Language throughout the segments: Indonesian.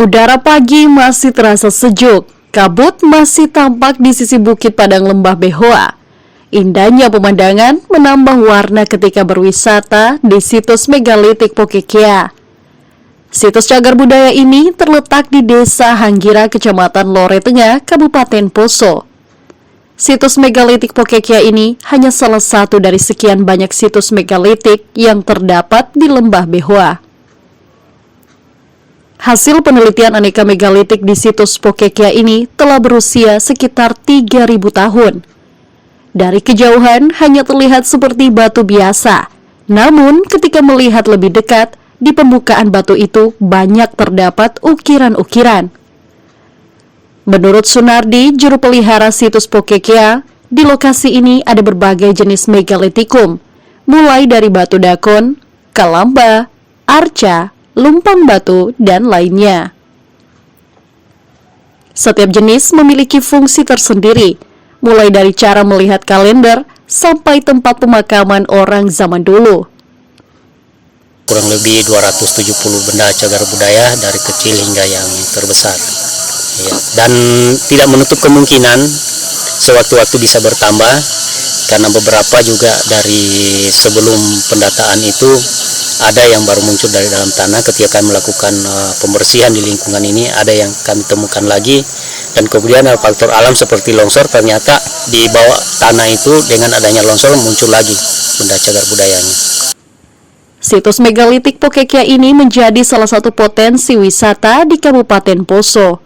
Udara pagi masih terasa sejuk, kabut masih tampak di sisi bukit padang lembah Behoa. Indahnya pemandangan menambah warna ketika berwisata di situs megalitik Pokekea. Situs cagar budaya ini terletak di Desa Hanggira, Kecamatan Lore Tengah, Kabupaten Poso. Situs megalitik Pokekea ini hanya salah satu dari sekian banyak situs megalitik yang terdapat di lembah Behoa. Hasil penelitian aneka megalitik di situs Pokekea ini telah berusia sekitar 3.000 tahun. Dari kejauhan hanya terlihat seperti batu biasa, namun ketika melihat lebih dekat, di pembukaan batu itu banyak terdapat ukiran-ukiran. Menurut Sunardi, juru pelihara situs Pokekea, di lokasi ini ada berbagai jenis megalitikum, mulai dari batu dakon, kalamba, arca, lumpang batu, dan lainnya. Setiap jenis memiliki fungsi tersendiri, mulai dari cara melihat kalender sampai tempat pemakaman orang zaman dulu. Kurang lebih 270 benda cagar budaya dari kecil hingga yang terbesar. Ya, dan tidak menutup kemungkinan sewaktu-waktu bisa bertambah, karena beberapa juga dari sebelum pendataan itu ada yang baru muncul dari dalam tanah. Ketika kami melakukan pembersihan di lingkungan ini, ada yang kami temukan lagi, dan kemudian faktor alam seperti longsor, ternyata di bawah tanah itu dengan adanya longsor muncul lagi benda cagar budayanya. Situs megalitik Pokekea ini menjadi salah satu potensi wisata di Kabupaten Poso.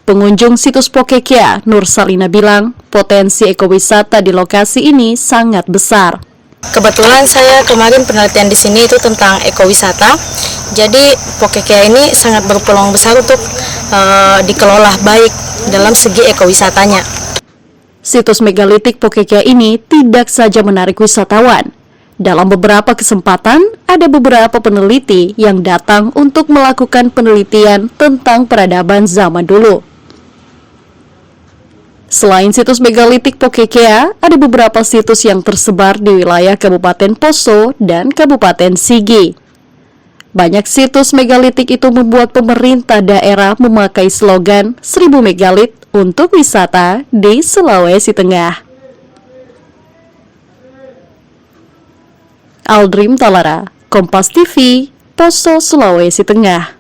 Pengunjung situs Pokekea, Nur Salina bilang, potensi ekowisata di lokasi ini sangat besar. Kebetulan saya kemarin penelitian di sini itu tentang ekowisata. Jadi Pokekea ini sangat berpeluang besar untuk dikelola baik dalam segi ekowisatanya. Situs megalitik Pokekea ini tidak saja menarik wisatawan. Dalam beberapa kesempatan, ada beberapa peneliti yang datang untuk melakukan penelitian tentang peradaban zaman dulu. Selain situs megalitik Pokekea, ada beberapa situs yang tersebar di wilayah Kabupaten Poso dan Kabupaten Sigi. Banyak situs megalitik itu membuat pemerintah daerah memakai slogan 1000 megalit untuk wisata di Sulawesi Tengah. Aldrim Talara, Kompas TV, Poso, Sulawesi Tengah.